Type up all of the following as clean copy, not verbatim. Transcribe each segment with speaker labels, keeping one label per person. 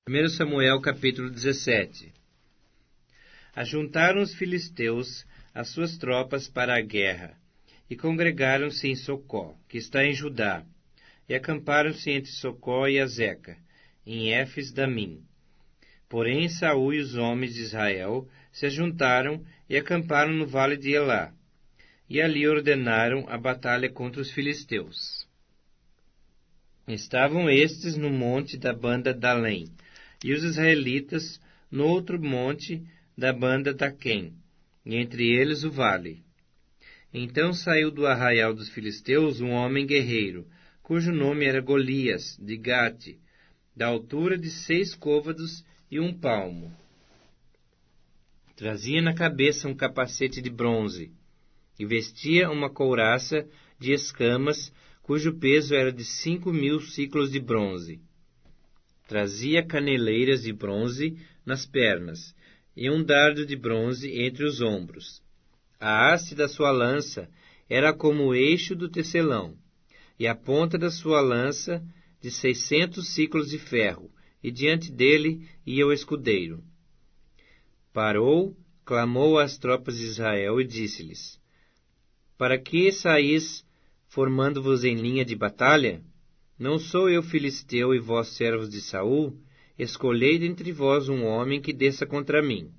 Speaker 1: 1 Samuel capítulo 17. Ajuntaram os filisteus as suas tropas para a guerra, e congregaram-se em Socó, que está em Judá, e acamparam-se entre Socó e Azeca, em Éfes-Damim. Porém Saul e os homens de Israel se ajuntaram e acamparam no vale de Elá, e ali ordenaram a batalha contra os filisteus. Estavam estes no monte da banda Dalém, e os israelitas no outro monte da banda Daquém, e entre eles o vale. Então saiu do arraial dos filisteus um homem guerreiro, cujo nome era Golias, de Gate, da altura de 6 côvados e 1 palmo. Trazia na cabeça um capacete de bronze, e vestia uma couraça de escamas, cujo peso era de 5.000 siclos de bronze. Trazia caneleiras de bronze nas pernas, e um dardo de bronze entre os ombros. A haste da sua lança era como o eixo do tecelão, e a ponta da sua lança de 600 siclos de ferro, e diante dele ia o escudeiro. Parou, clamou às tropas de Israel e disse-lhes: Para que saís formando-vos em linha de batalha? Não sou eu filisteu e vós servos de Saul? Escolhei dentre vós um homem que desça contra mim.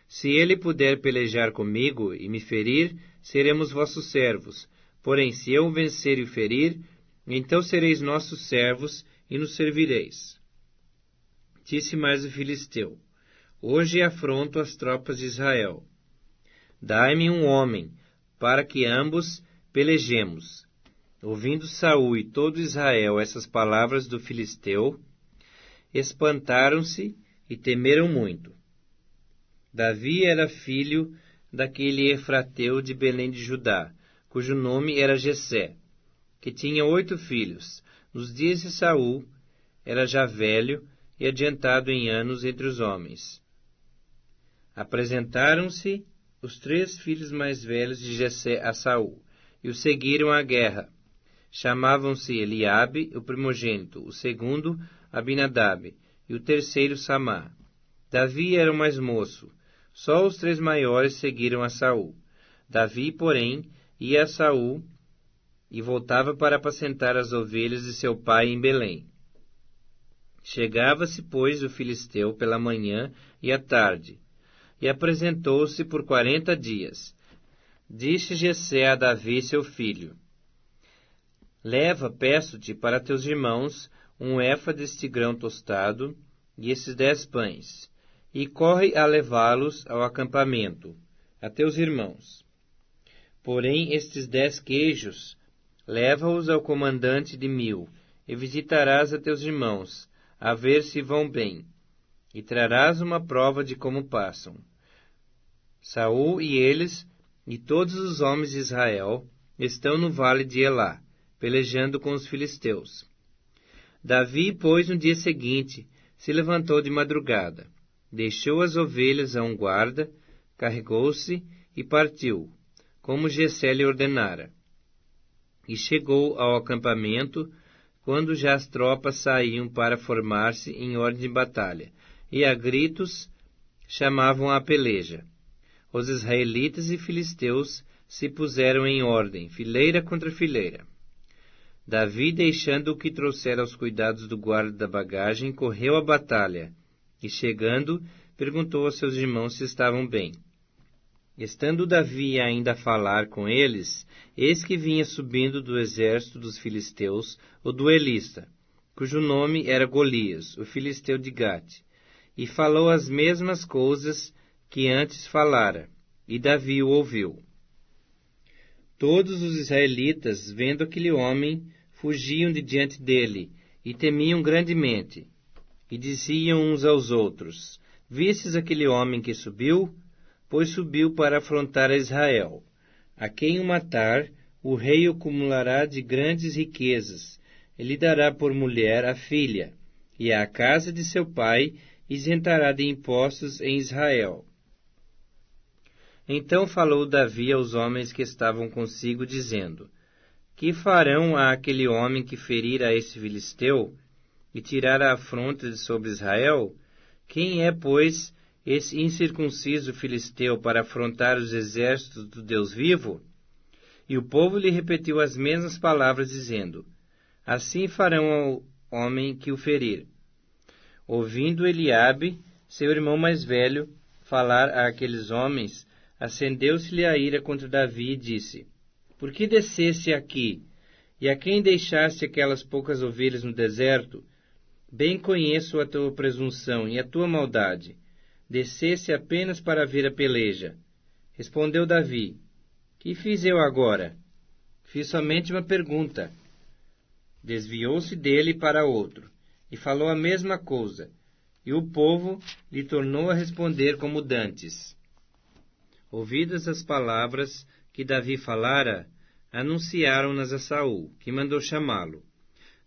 Speaker 1: Se ele puder pelejar comigo e me ferir, seremos vossos servos. Porém, se eu o vencer e o ferir, então sereis nossos servos e nos servireis. Disse mais o filisteu: Hoje afronto as tropas de Israel. Dai-me um homem, para que ambos pelejemos. Ouvindo Saul e todo Israel essas palavras do filisteu, espantaram-se e temeram muito. Davi era filho daquele efrateu de Belém de Judá, cujo nome era Jessé, que tinha 8 filhos. Nos dias de Saul, era já velho e adiantado em anos entre os homens. Apresentaram-se os 3 filhos mais velhos de Jessé a Saul, e o seguiram à guerra. Chamavam-se Eliabe, o primogênito, o segundo Abinadab, e o terceiro Samá. Davi era o mais moço. Só os 3 maiores seguiram a Saul. Davi, porém, ia a Saul e voltava para apacentar as ovelhas de seu pai em Belém. Chegava-se, pois, o filisteu pela manhã e à tarde, e apresentou-se por 40 dias. Disse Jessé a Davi, seu filho: Leva, peço-te, para teus irmãos, um éfa deste grão tostado e esses 10 pães, e corre a levá-los ao acampamento, a teus irmãos. Porém, estes 10 queijos, leva-os ao comandante de 1000, e visitarás a teus irmãos, a ver se vão bem, e trarás uma prova de como passam. Saul e eles, e todos os homens de Israel, estão no vale de Elá, pelejando com os filisteus. Davi, pois, no dia seguinte, se levantou de madrugada, deixou as ovelhas a um guarda, carregou-se e partiu, como Jessé lhe ordenara. E chegou ao acampamento, quando já as tropas saíam para formar-se em ordem de batalha, e a gritos chamavam à peleja. Os israelitas e filisteus se puseram em ordem, fileira contra fileira. Davi, deixando o que trouxera aos cuidados do guarda da bagagem, correu à batalha, e chegando, perguntou aos seus irmãos se estavam bem. Estando Davi ainda a falar com eles, eis que vinha subindo do exército dos filisteus o duelista, cujo nome era Golias, o filisteu de Gate, e falou as mesmas coisas que antes falara, e Davi o ouviu. Todos os israelitas, vendo aquele homem, fugiam de diante dele, e temiam grandemente, e diziam uns aos outros: Vistes aquele homem que subiu? Pois subiu para afrontar a Israel. A quem o matar, o rei o acumulará de grandes riquezas, e lhe dará por mulher a filha, e a casa de seu pai isentará de impostos em Israel. Então falou Davi aos homens que estavam consigo, dizendo: Que farão a aquele homem que ferir a esse filisteu? e tirar a afronta de sobre Israel? Quem é, pois, esse incircunciso filisteu para afrontar os exércitos do Deus vivo? E o povo lhe repetiu as mesmas palavras, dizendo: Assim farão ao homem que o ferir. Ouvindo Eliabe, seu irmão mais velho, falar àqueles homens, acendeu-se-lhe a ira contra Davi e disse: Por que desceste aqui? E a quem deixaste aquelas poucas ovelhas no deserto? Bem conheço a tua presunção e a tua maldade. Desceste apenas para ver a peleja. Respondeu Davi: Que fiz eu agora? Fiz somente uma pergunta. Desviou-se dele para outro, e falou a mesma coisa, e o povo lhe tornou a responder como dantes. Ouvidas as palavras que Davi falara, anunciaram-nas a Saul, que mandou chamá-lo.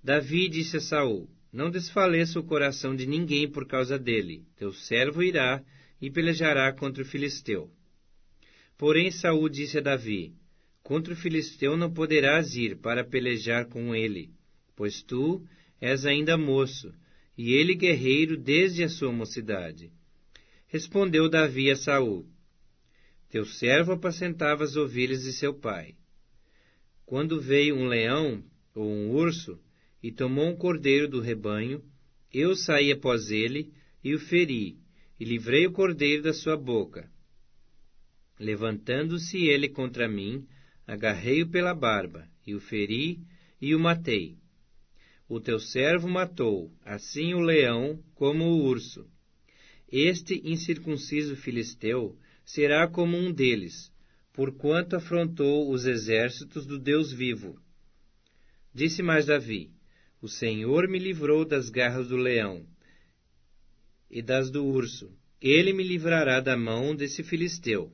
Speaker 1: Davi disse a Saul: Não desfaleça o coração de ninguém por causa dele. Teu servo irá e pelejará contra o filisteu. Porém Saul disse a Davi: Contra o filisteu não poderás ir para pelejar com ele, pois tu és ainda moço, e ele guerreiro desde a sua mocidade. Respondeu Davi a Saul: Teu servo apacentava as ovelhas de seu pai. Quando veio um leão ou um urso e tomou um cordeiro do rebanho, eu saí após ele e o feri, e livrei o cordeiro da sua boca. Levantando-se ele contra mim, agarrei-o pela barba, e o feri, e o matei. O teu servo matou, assim o leão como o urso. Este incircunciso filisteu será como um deles, porquanto afrontou os exércitos do Deus vivo. Disse mais Davi: O Senhor me livrou das garras do leão e das do urso. Ele me livrará da mão desse filisteu.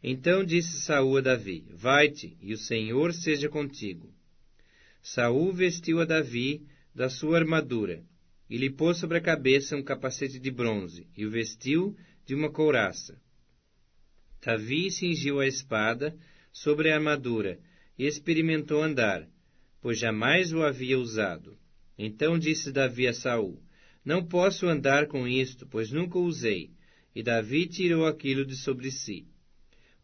Speaker 1: Então disse Saul a Davi: Vai-te, e o Senhor seja contigo. Saul vestiu a Davi da sua armadura, e lhe pôs sobre a cabeça um capacete de bronze, e o vestiu de uma couraça. Davi cingiu a espada sobre a armadura, e experimentou andar, pois jamais o havia usado. Então disse Davi a Saul: Não posso andar com isto, pois nunca o usei. E Davi tirou aquilo de sobre si.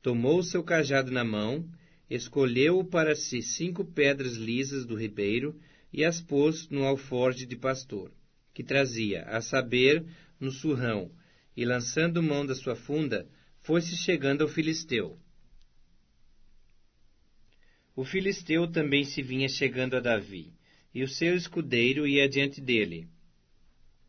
Speaker 1: Tomou o seu cajado na mão, escolheu para si 5 pedras lisas do ribeiro e as pôs no alforje de pastor, que trazia, a saber, no surrão, e lançando mão da sua funda, foi-se chegando ao filisteu. O filisteu também se vinha chegando a Davi, e o seu escudeiro ia diante dele.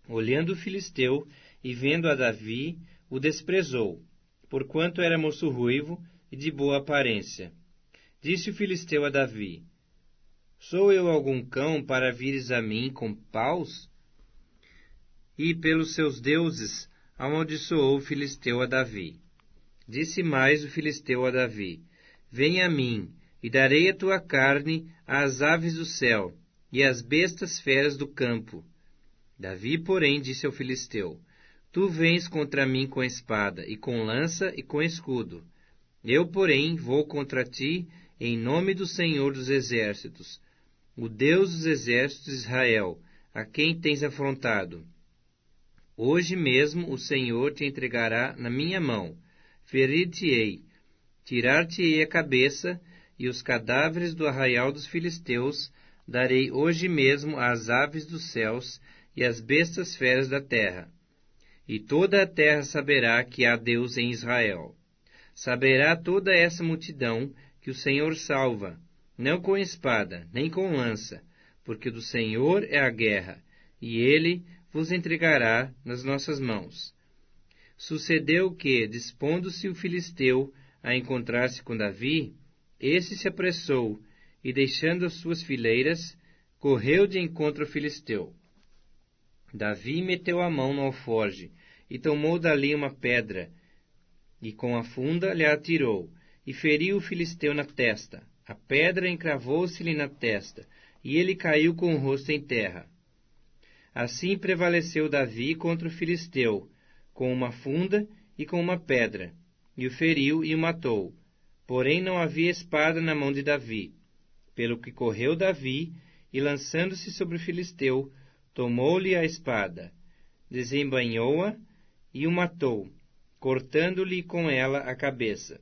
Speaker 1: Olhando o filisteu e vendo a Davi, o desprezou, porquanto era moço ruivo e de boa aparência. Disse o filisteu a Davi: Sou eu algum cão para vires a mim com paus? E pelos seus deuses amaldiçoou o filisteu a Davi. Disse mais o filisteu a Davi: Venha a mim, e darei a tua carne às aves do céu e às bestas feras do campo. Davi, porém, disse ao filisteu: Tu vens contra mim com espada, e com lança, e com escudo. Eu, porém, vou contra ti em nome do Senhor dos Exércitos, o Deus dos Exércitos de Israel, a quem tens afrontado. Hoje mesmo o Senhor te entregará na minha mão. Ferir-te-ei, tirar-te-ei a cabeça, e os cadáveres do arraial dos filisteus darei hoje mesmo às aves dos céus e às bestas feras da terra. E toda a terra saberá que há Deus em Israel. Saberá toda essa multidão que o Senhor salva, não com espada, nem com lança, porque do Senhor é a guerra, e ele vos entregará nas nossas mãos. Sucedeu que, dispondo-se o filisteu a encontrar-se com Davi, esse se apressou, e deixando as suas fileiras, correu de encontro ao filisteu. Davi meteu a mão no alforje, e tomou dali uma pedra, e com a funda lhe atirou, e feriu o filisteu na testa. A pedra encravou-se-lhe na testa, e ele caiu com o rosto em terra. Assim prevaleceu Davi contra o filisteu, com uma funda e com uma pedra, e o feriu e o matou. Porém não havia espada na mão de Davi, pelo que correu Davi, e lançando-se sobre o filisteu, tomou-lhe a espada, desembainhou-a e o matou, cortando-lhe com ela a cabeça.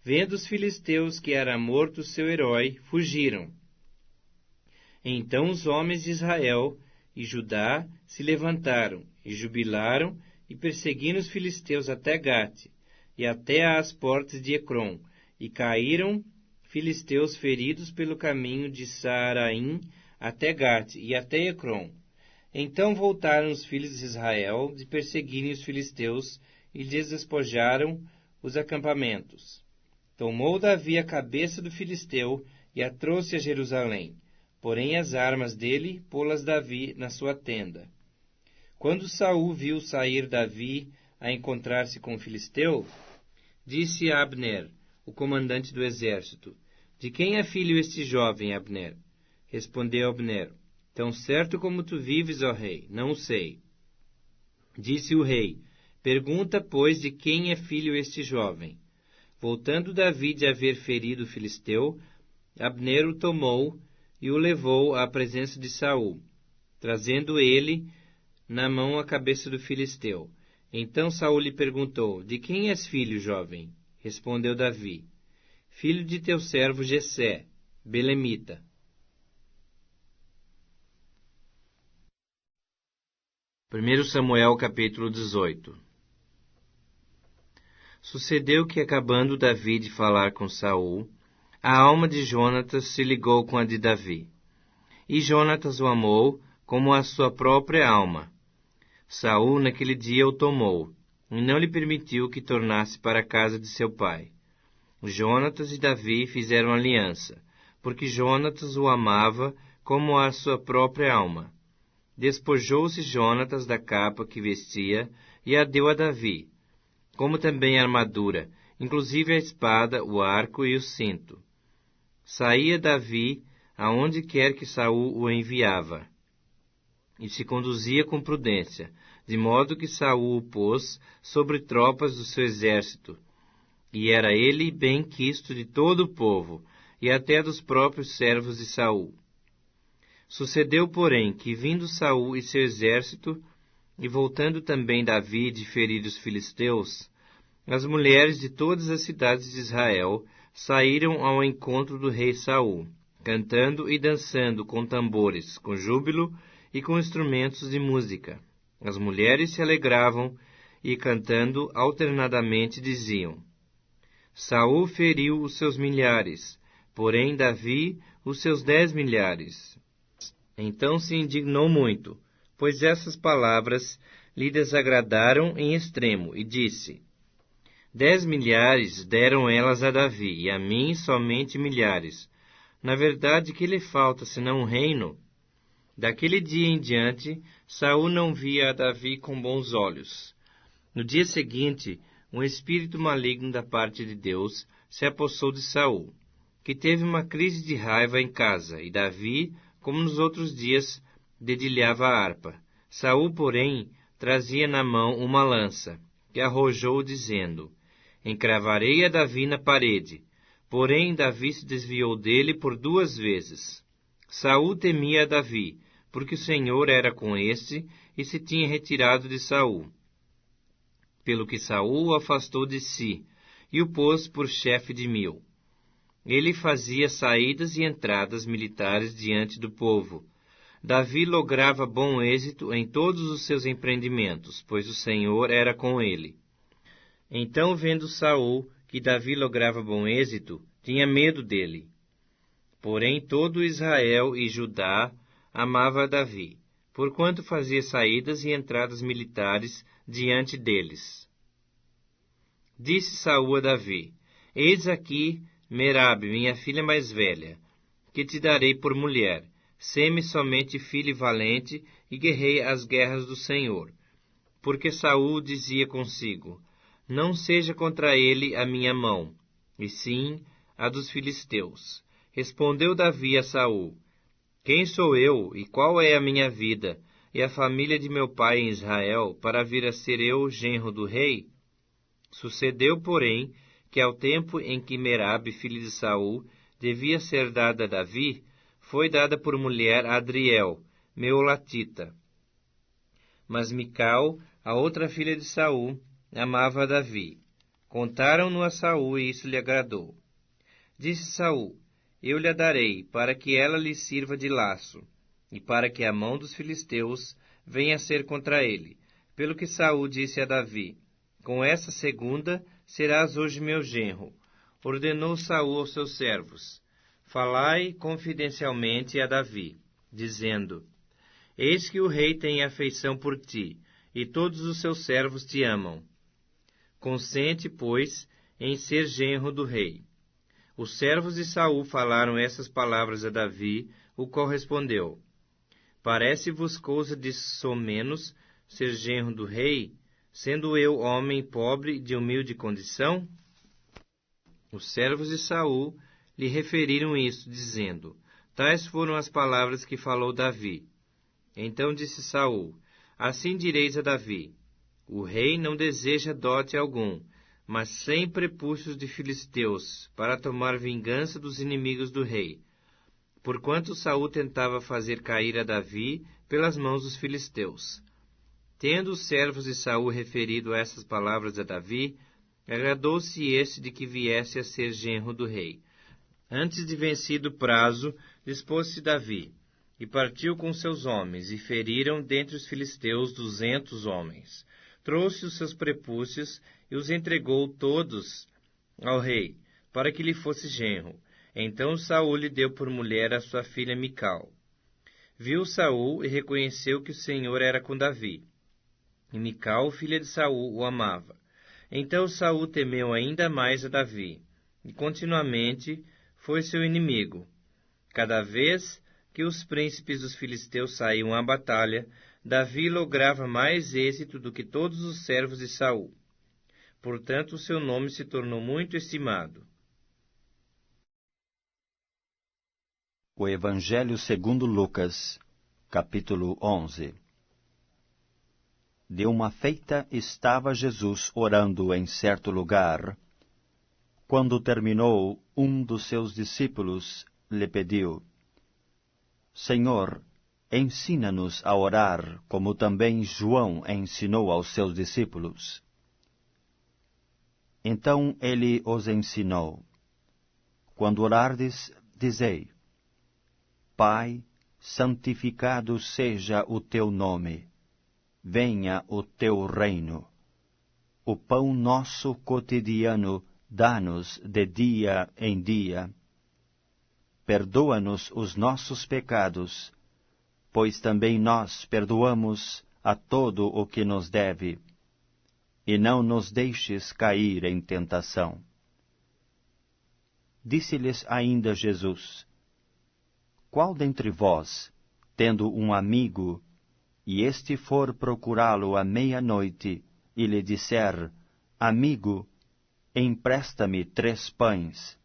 Speaker 1: Vendo os filisteus que era morto seu herói, fugiram. Então os homens de Israel e Judá se levantaram e jubilaram e perseguiram os filisteus até Gate e até às portas de Ecrom, e caíram filisteus feridos pelo caminho de Saaraim até Gate e até Ecrom. Então voltaram os filhos de Israel de perseguirem os filisteus e lhes despojaram os acampamentos. Tomou Davi a cabeça do filisteu e a trouxe a Jerusalém, porém as armas dele pô-las Davi na sua tenda. Quando Saul viu sair Davi a encontrar-se com o filisteu, disse a Abner, o comandante do exército: De quem é filho este jovem, Abner? Respondeu Abner: Tão certo como tu vives, ó rei, não o sei. Disse o rei: Pergunta, pois, de quem é filho este jovem. Voltando Davi de haver ferido o filisteu, Abner o tomou e o levou à presença de Saul, trazendo ele na mão a cabeça do filisteu. Então Saul lhe perguntou: De quem és filho, jovem? Respondeu Davi: Filho de teu servo Jessé, belemita. 1 Samuel capítulo 18. Sucedeu que, acabando Davi de falar com Saul, a alma de Jonatas se ligou com a de Davi. E Jonatas o amou como a sua própria alma. Saul naquele dia o tomou, e não lhe permitiu que tornasse para a casa de seu pai. Jonatas e Davi fizeram aliança, porque Jonatas o amava como a sua própria alma. Despojou-se Jonatas da capa que vestia e a deu a Davi, como também a armadura, inclusive a espada, o arco e o cinto. Saía Davi aonde quer que Saul o enviava, e se conduzia com prudência, de modo que Saul o pôs sobre tropas do seu exército, e era ele bem quisto de todo o povo, e até dos próprios servos de Saul. Sucedeu, porém, que vindo Saul e seu exército, e voltando também Davi de ferir os filisteus, as mulheres de todas as cidades de Israel saíram ao encontro do rei Saul, cantando e dançando com tambores, com júbilo e com instrumentos de música. As mulheres se alegravam e, cantando alternadamente, diziam: Saul feriu os seus milhares, porém Davi os seus 10 milhares. Então se indignou muito, pois essas palavras lhe desagradaram em extremo, e disse: 10 milhares deram elas a Davi, e a mim somente milhares. Na verdade, que lhe falta, senão um reino? Daquele dia em diante, Saul não via a Davi com bons olhos. No dia seguinte, um espírito maligno da parte de Deus se apossou de Saul, que teve uma crise de raiva em casa, e Davi, como nos outros dias, dedilhava a harpa. Saul, porém, trazia na mão uma lança, que arrojou, dizendo: Encravarei a Davi na parede. Porém, Davi se desviou dele por 2 vezes. Saul temia a Davi, porque o Senhor era com este, e se tinha retirado de Saul. Pelo que Saul o afastou de si, e o pôs por chefe de 1000. Ele fazia saídas e entradas militares diante do povo. Davi lograva bom êxito em todos os seus empreendimentos, pois o Senhor era com ele. Então, vendo Saul que Davi lograva bom êxito, tinha medo dele. Porém, todo Israel e Judá amava a Davi, porquanto fazia saídas e entradas militares diante deles. Disse Saul a Davi: Eis aqui Merabe, minha filha mais velha, que te darei por mulher. Sê-me somente filho valente e guerreia as guerras do Senhor. Porque Saul dizia consigo: Não seja contra ele a minha mão, e sim a dos filisteus. Respondeu Davi a Saul: Quem sou eu e qual é a minha vida e a família de meu pai em Israel, para vir a ser eu genro do rei? Sucedeu, porém, que ao tempo em que Merabe, filha de Saul, devia ser dada a Davi, foi dada por mulher a Adriel, meolatita. Mas Mical, a outra filha de Saul, amava a Davi. Contaram-no a Saul e isso lhe agradou. Disse Saul: Eu lhe a darei, para que ela lhe sirva de laço, e para que a mão dos filisteus venha a ser contra ele. Pelo que Saul disse a Davi: Com essa segunda serás hoje meu genro. Ordenou Saul aos seus servos: Falai confidencialmente a Davi, dizendo: Eis que o rei tem afeição por ti, e todos os seus servos te amam. Consente, pois, em ser genro do rei. Os servos de Saul falaram essas palavras a Davi, o qual respondeu: Parece-vos coisa de somenos ser genro do rei, sendo eu homem pobre de humilde condição? Os servos de Saul lhe referiram isso, dizendo: Tais foram as palavras que falou Davi. Então disse Saul: Assim direis a Davi: O rei não deseja dote algum, mas 100 prepúcios de filisteus, para tomar vingança dos inimigos do rei. Porquanto Saul tentava fazer cair a Davi pelas mãos dos filisteus. Tendo os servos de Saul referido essas palavras a Davi, agradou-se este de que viesse a ser genro do rei. Antes de vencido o prazo, dispôs-se Davi, e partiu com seus homens, e feriram dentre os filisteus 200 homens. Trouxe os seus prepúcios e os entregou todos ao rei, para que lhe fosse genro. Então Saul lhe deu por mulher a sua filha Mical. Viu Saul e reconheceu que o Senhor era com Davi. E Mical, filha de Saul, o amava. Então Saul temeu ainda mais a Davi, e continuamente foi seu inimigo. Cada vez que os príncipes dos filisteus saíam à batalha, Davi lograva mais êxito do que todos os servos de Saul. Portanto, seu nome se tornou muito estimado.
Speaker 2: O Evangelho segundo Lucas, capítulo 11. De uma feita estava Jesus orando em certo lugar. Quando terminou, um dos seus discípulos lhe pediu: Senhor, ensina-nos a orar, como também João ensinou aos seus discípulos. Então ele os ensinou: Quando orardes, dizei: Pai, santificado seja o teu nome. Venha o teu reino. O pão nosso cotidiano dá-nos de dia em dia. Perdoa-nos os nossos pecados, pois também nós perdoamos a todo o que nos deve. E não nos deixes cair em tentação. Disse-lhes ainda Jesus: Qual dentre vós, tendo um amigo, e este for procurá-lo à meia-noite, e lhe disser: Amigo, empresta-me 3 pães?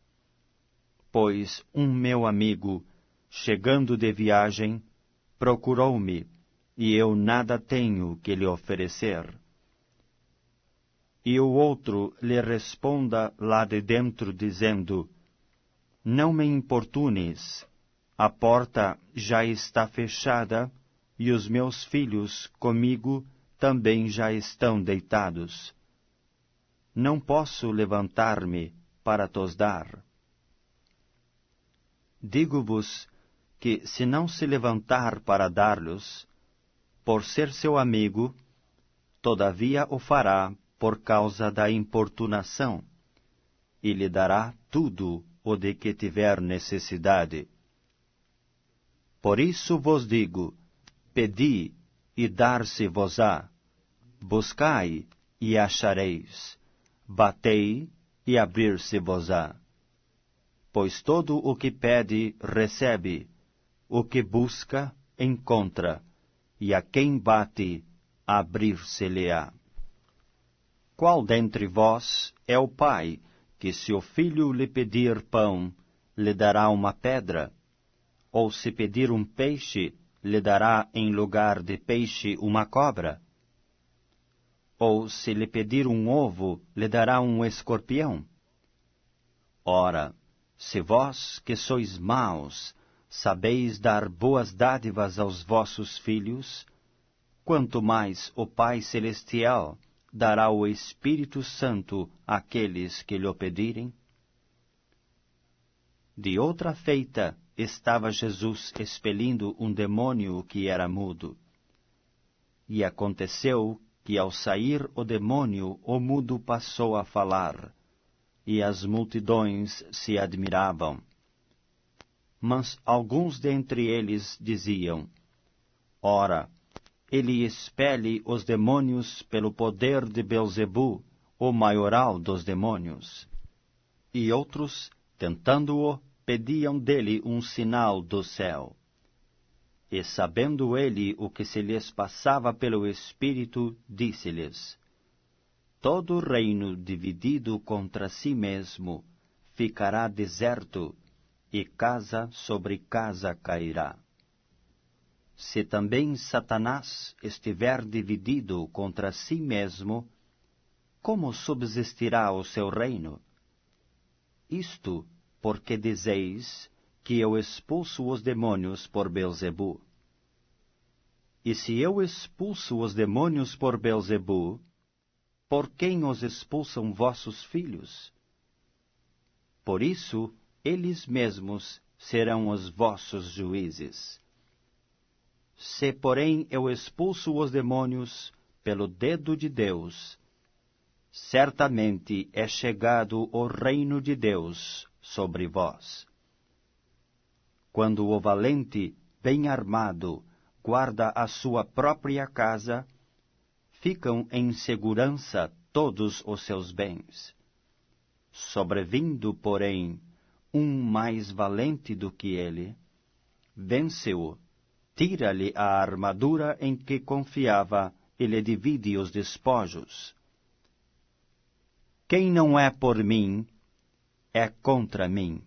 Speaker 2: Pois meu amigo, chegando de viagem, procurou-me, e eu nada tenho que lhe oferecer. E o outro lhe responda lá de dentro, dizendo: Não me importunes, a porta já está fechada, e os meus filhos comigo também já estão deitados. Não posso levantar-me para tos dar. Digo-vos que, se não se levantar para dar-lhes, por ser seu amigo, todavia o fará por causa da importunação, e lhe dará tudo o de que tiver necessidade. Por isso vos digo: pedi, e dar-se-vos-á; buscai, e achareis; batei, e abrir-se-vos-á. Pois todo o que pede, recebe; o que busca, encontra; e a quem bate, abrir-se-lhe-á. Qual dentre vós é o pai, que se o filho lhe pedir pão, lhe dará uma pedra? Ou se pedir um peixe, lhe dará em lugar de peixe uma cobra? Ou se lhe pedir um ovo, lhe dará um escorpião? Ora, se vós, que sois maus, sabeis dar boas dádivas aos vossos filhos, quanto mais o Pai Celestial dará o Espírito Santo àqueles que lhe pedirem? De outra feita, estava Jesus expelindo um demônio que era mudo. E aconteceu que, ao sair o demônio, o mudo passou a falar, e as multidões se admiravam. Mas alguns dentre eles diziam: Ora, ele expele os demônios pelo poder de Beelzebu, o maioral dos demônios. E outros, tentando-o, pediam dele um sinal do céu. E sabendo ele o que se lhes passava pelo Espírito, disse-lhes: Todo reino dividido contra si mesmo ficará deserto, e casa sobre casa cairá. Se também Satanás estiver dividido contra si mesmo, como subsistirá o seu reino? Isto porque dizeis que eu expulso os demônios por Beelzebu. E se eu expulso os demônios por Beelzebu, por quem os expulsam vossos filhos? Por isso, eles mesmos serão os vossos juízes. Se, porém, eu expulso os demônios pelo dedo de Deus, certamente é chegado o reino de Deus sobre vós. Quando o valente, bem armado, guarda a sua própria casa, ficam em segurança todos os seus bens. Sobrevindo, porém, um mais valente do que ele, vence-o, tira-lhe a armadura em que confiava e lhe divide os despojos. Quem não é por mim, é contra mim,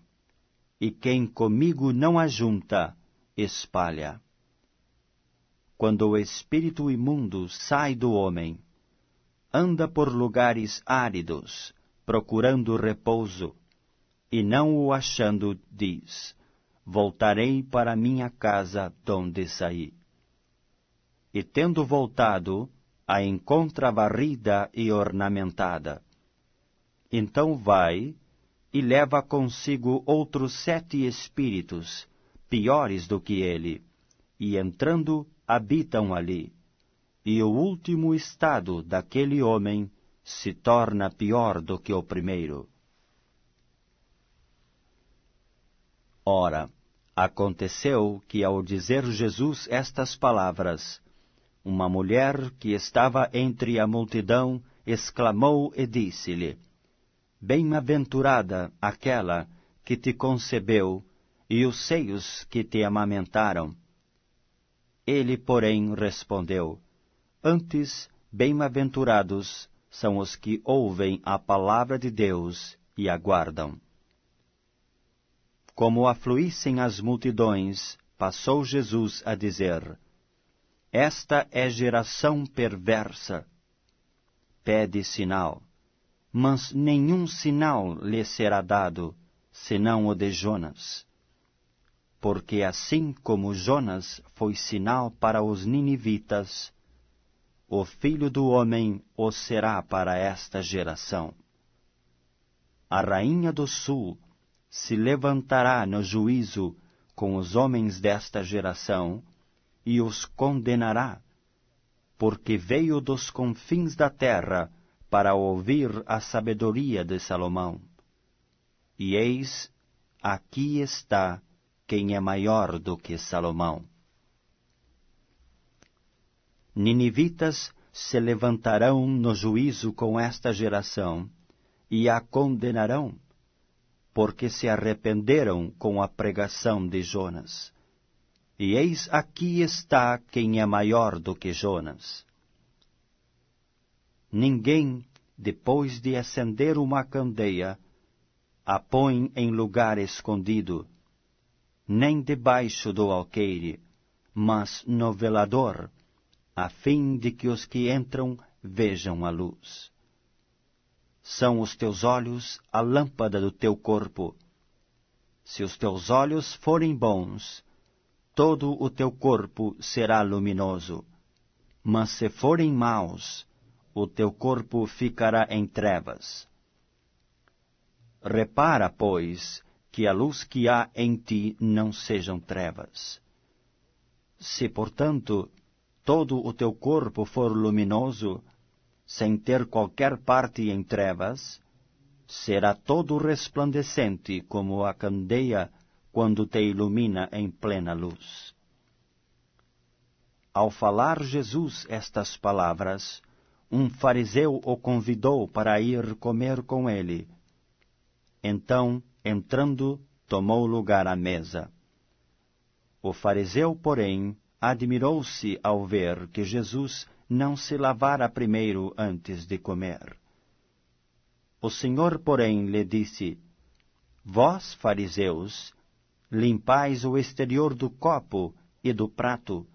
Speaker 2: e quem comigo não ajunta, espalha. Quando o espírito imundo sai do homem, anda por lugares áridos, procurando repouso, e não o achando, diz: Voltarei para minha casa donde saí. E tendo voltado, a encontra varrida e ornamentada. Então vai e leva consigo outros 7 espíritos, piores do que ele, e entrando, habitam ali. E o último estado daquele homem se torna pior do que o primeiro. Ora, aconteceu que, ao dizer Jesus estas palavras, uma mulher que estava entre a multidão exclamou e disse-lhe: Bem-aventurada aquela que te concebeu e os seios que te amamentaram. Ele, porém, respondeu: Antes, bem-aventurados são os que ouvem a palavra de Deus e a guardam. Como afluíssem as multidões, passou Jesus a dizer: Esta é geração perversa. Pede sinal, mas nenhum sinal lhe será dado, senão o de Jonas. Porque assim como Jonas foi sinal para os ninivitas, o Filho do Homem o será para esta geração. A rainha do sul se levantará no juízo com os homens desta geração e os condenará, porque veio dos confins da terra para ouvir a sabedoria de Salomão. E eis, aqui está quem é maior do que Salomão. Ninivitas se levantarão no juízo com esta geração e a condenarão, porque se arrependeram com a pregação de Jonas. E eis aqui está quem é maior do que Jonas. Ninguém, depois de acender uma candeia, a põe em lugar escondido, nem debaixo do alqueire, mas no velador, a fim de que os que entram vejam a luz. São os teus olhos a lâmpada do teu corpo. Se os teus olhos forem bons, todo o teu corpo será luminoso. Mas se forem maus, o teu corpo ficará em trevas. Repara, pois, que a luz que há em ti não sejam trevas. Se, portanto, todo o teu corpo for luminoso, sem ter qualquer parte em trevas, será todo resplandecente como a candeia quando te ilumina em plena luz. Ao falar Jesus estas palavras, um fariseu o convidou para ir comer com ele. Então, entrando, tomou lugar à mesa. O fariseu, porém, admirou-se ao ver que Jesus não se lavara primeiro antes de comer. O Senhor, porém, lhe disse: Vós, fariseus, limpais o exterior do copo e do prato,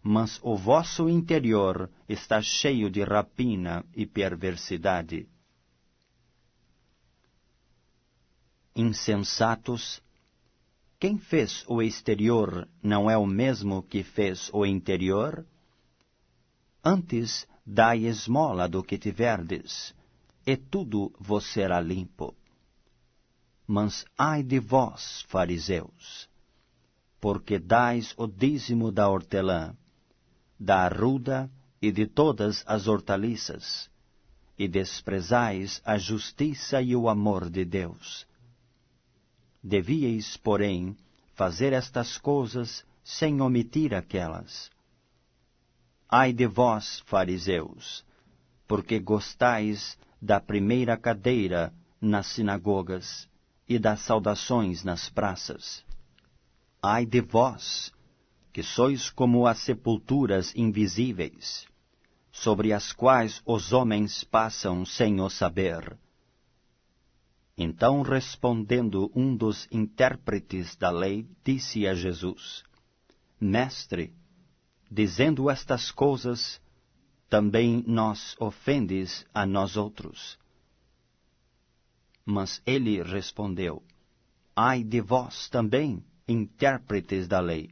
Speaker 2: mas o vosso interior está cheio de rapina e perversidade. Insensatos, quem fez o exterior não é o mesmo que fez o interior? Antes, dai esmola do que tiverdes, e tudo vos será limpo. Mas ai de vós, fariseus, porque dais o dízimo da hortelã, da arruda e de todas as hortaliças, e desprezais a justiça e o amor de Deus. Devíeis, porém, fazer estas coisas sem omitir aquelas. Ai de vós, fariseus, porque gostais da primeira cadeira nas sinagogas e das saudações nas praças. Ai de vós, que sois como as sepulturas invisíveis, sobre as quais os homens passam sem o saber. Então, respondendo um dos intérpretes da lei, disse a Jesus: Mestre, dizendo estas coisas, também nos ofendes a nós outros. Mas ele respondeu: Ai de vós também, intérpretes da lei,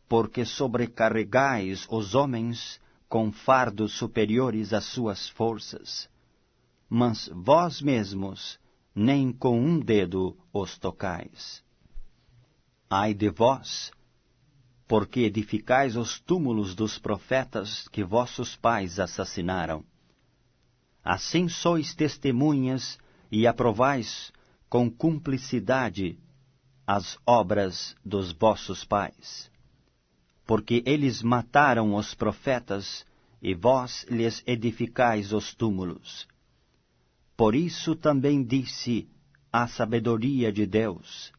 Speaker 2: porque sobrecarregais os homens com fardos superiores às suas forças, mas vós mesmos nem com um dedo os tocais. Ai de vós, porque edificais os túmulos dos profetas que vossos pais assassinaram. Assim sois testemunhas e aprovais com cumplicidade as obras dos vossos pais. Porque eles mataram os profetas, e vós lhes edificais os túmulos. Por isso também disse a sabedoria de Deus: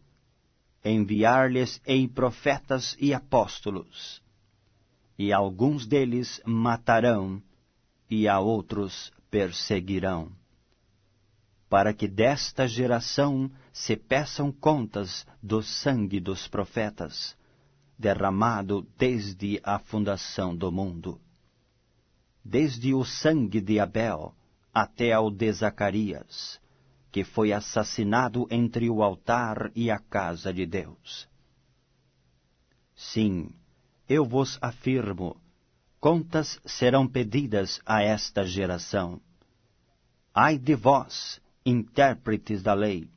Speaker 2: enviar-lhes-ei profetas e apóstolos, e alguns deles matarão, e a outros perseguirão, para que desta geração se peçam contas do sangue dos profetas, derramado desde a fundação do mundo, desde o sangue de Abel até ao de Zacarias, que foi assassinado entre o altar e a casa de Deus. Sim, eu vos afirmo, contas serão pedidas a esta geração. Ai de vós, intérpretes da lei,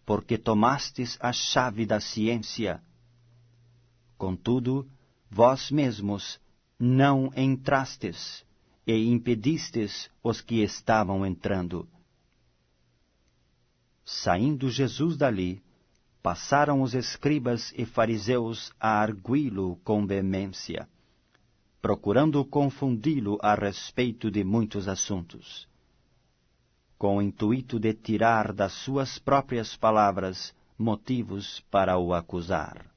Speaker 2: porque tomastes a chave da ciência. Contudo, vós mesmos não entrastes, e impedistes os que estavam entrando. Saindo Jesus dali, passaram os escribas e fariseus a arguí-lo com veemência, procurando confundi-lo a respeito de muitos assuntos, com o intuito de tirar das suas próprias palavras motivos para o acusar.